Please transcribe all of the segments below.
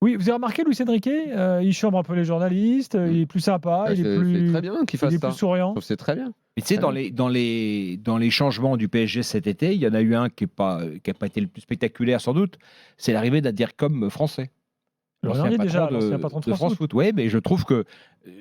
Oui, vous avez remarqué, Luis Enrique, il chambre un peu les journalistes, il est plus sympa, C'est très bien qu'il fasse ça. plus souriant. C'est très bien. Mais tu sais, dans les changements du PSG cet été, il y en a eu un qui n'a pas été le plus spectaculaire sans doute, c'est l'arrivée d'un DIRCOM français. L'ancien patron de France Foot. Oui, mais je trouve que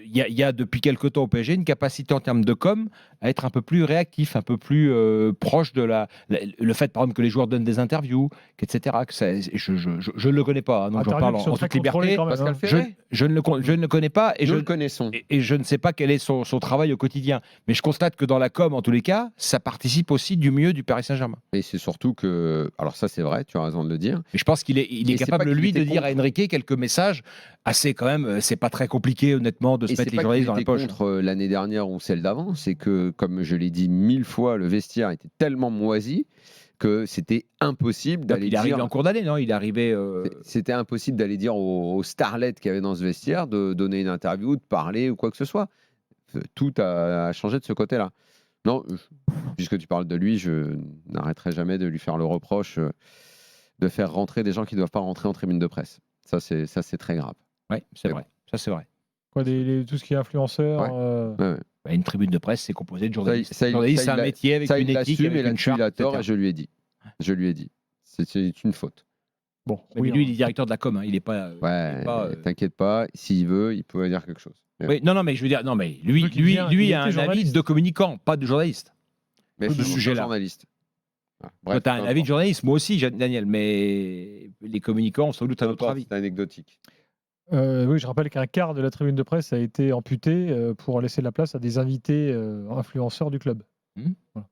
il y a depuis quelque temps au PSG une capacité en termes de com à être un peu plus réactif, un peu plus proche de le fait, par exemple, que les joueurs donnent des interviews, etc. Je ne le connais pas, donc j'en parle en toute liberté. Pascal Je Ferré ne le connais pas Nous le connaissons. et je ne sais pas quel est son travail au quotidien. Mais je constate que dans la com, en tous les cas, ça participe aussi du mieux du Paris Saint-Germain. Et c'est surtout que, alors ça c'est vrai, tu as raison de le dire. Mais je pense qu'il est capable, lui, de dire à Enrique quelques messages assez quand même. C'est pas très compliqué, honnêtement, de se mettre les journalistes dans la poche. Contre l'année dernière ou celle d'avant, c'est que, comme je l'ai dit 1000 fois, le vestiaire était tellement moisi que c'était impossible d'aller dire... Il est arrivé en cours d'année, non? Il est arrivé... C'était impossible d'aller dire aux starlets qu'il y avait dans ce vestiaire de donner une interview, de parler ou quoi que ce soit. Tout a changé de ce côté-là. Non, puisque tu parles de lui, je n'arrêterai jamais de lui faire le reproche de faire rentrer des gens qui ne doivent pas rentrer en tribune de presse. Ça, c'est très grave. Oui, c'est vrai. Ça, c'est vrai. Quoi, tout ce qui est influenceur. Une tribune de presse, c'est composé de journalistes. C'est un métier avec une éthique, avec une charte, etc. Et je lui ai dit. C'est une faute. Bon, mais lui, il est directeur de la com. Il n'est pas. T'inquiète pas. S'il veut, il peut dire quelque chose. Oui, non, mais je veux dire, non, mais lui a un avis de communicant, pas de journaliste. Mais ce sujet-là. Journaliste. Bref, tu as un avis de journaliste, moi aussi, Daniel, mais les communicants ont sans doute un autre avis. C'est anecdotique. Oui, je rappelle qu'un quart de la tribune de presse a été amputé pour laisser la place à des invités influenceurs du club. Voilà.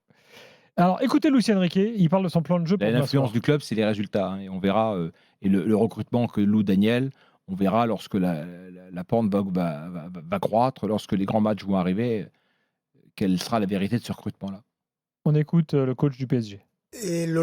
Alors, écoutez Luis Enrique, il parle de son plan de jeu. L'influence du club, c'est les résultats. Et on verra, et le recrutement que loue Daniel, on verra lorsque la pente va croître, lorsque les grands matchs vont arriver, quelle sera la vérité de ce recrutement-là. On écoute le coach du PSG. Le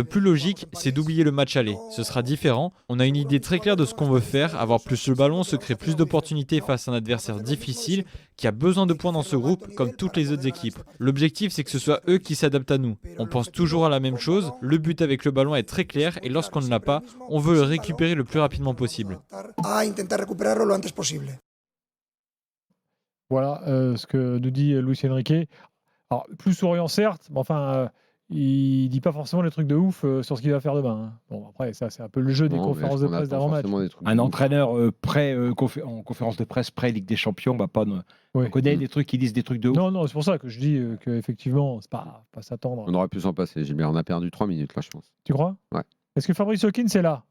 plus logique, c'est d'oublier le match aller. Ce sera différent. On a une idée très claire de ce qu'on veut faire. Avoir plus le ballon, se créer plus d'opportunités face à un adversaire difficile qui a besoin de points dans ce groupe, comme toutes les autres équipes. L'objectif, c'est que ce soit eux qui s'adaptent à nous. On pense toujours à la même chose. Le but avec le ballon est très clair et lorsqu'on ne l'a pas, on veut le récupérer le plus rapidement possible. Voilà ce que nous dit Luis Enrique. Alors, plus souriant certes, mais enfin, il dit pas forcément les trucs de ouf sur ce qu'il va faire demain. Bon, après, ça, c'est un peu le jeu des conférences de presse d'avant-match. Un entraîneur en conférence de presse pré-Ligue des Champions, on connaît des trucs qui disent des trucs de ouf. Non, c'est pour ça que je dis qu'effectivement, c'est pas s'attendre. On aurait pu s'en passer, Gilbert. On a perdu 3 minutes, là, je pense. Tu crois ? Ouais. Est-ce que Fabrice Hawkins est là ?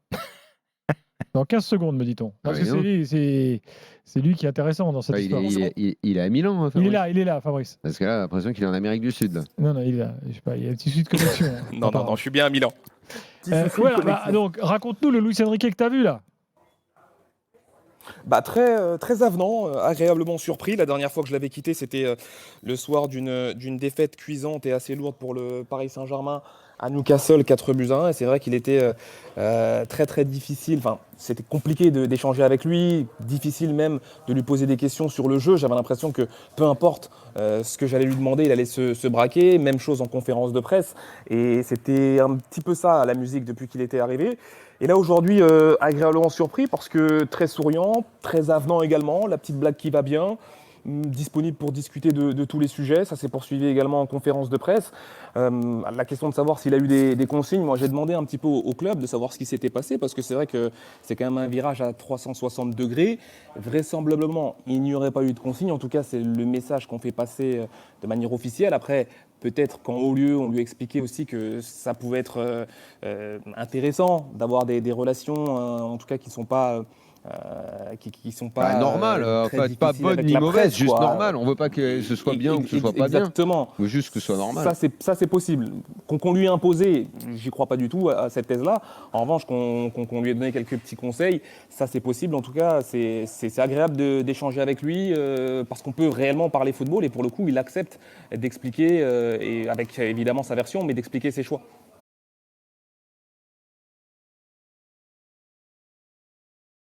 Dans 15 secondes, me dit-on. Parce que c'est lui qui est intéressant dans cette histoire. Il est à Milan, hein, Fabrice. Il est là, Fabrice. Parce que là, j'ai l'impression qu'il est en Amérique du Sud. Là. Non, il est là. Je sais pas, il y a un petit souci de connexion. Non, je suis bien à Milan. Donc, raconte-nous le Luis Enrique que tu as vu, là. Très avenant, agréablement surpris. La dernière fois que je l'avais quitté, c'était le soir d'une défaite cuisante et assez lourde pour le Paris Saint-Germain à Newcastle, 4-1. Et c'est vrai qu'il était très très difficile. Enfin, c'était compliqué d'échanger avec lui, difficile même de lui poser des questions sur le jeu. J'avais l'impression que peu importe ce que j'allais lui demander, il allait se braquer. Même chose en conférence de presse. Et c'était un petit peu ça la musique depuis qu'il était arrivé. Et là aujourd'hui, agréablement surpris parce que très souriant, très avenant également, la petite blague qui va bien, disponible pour discuter de tous les sujets. Ça s'est poursuivi également en conférence de presse. La question de savoir s'il a eu des consignes, moi j'ai demandé un petit peu au club de savoir ce qui s'était passé parce que c'est vrai que c'est quand même un virage à 360 degrés. Vraisemblablement, il n'y aurait pas eu de consignes. En tout cas, c'est le message qu'on fait passer de manière officielle. Après, peut-être qu'en haut lieu, on lui expliquait aussi que ça pouvait être intéressant d'avoir des relations, en tout cas qui ne sont pas... qui sont pas normales, pas bonnes ni mauvaises, juste normales. On veut pas que ce soit bien ou que ce soit pas bien. Exactement. On veut juste que ce soit normal. Ça c'est possible. Qu'on lui ait imposé, j'y crois pas du tout à cette thèse-là. En revanche, qu'on lui ait donné quelques petits conseils, ça c'est possible. En tout cas, c'est agréable d'échanger avec lui parce qu'on peut réellement parler football et pour le coup, il accepte d'expliquer et avec évidemment sa version, mais d'expliquer ses choix.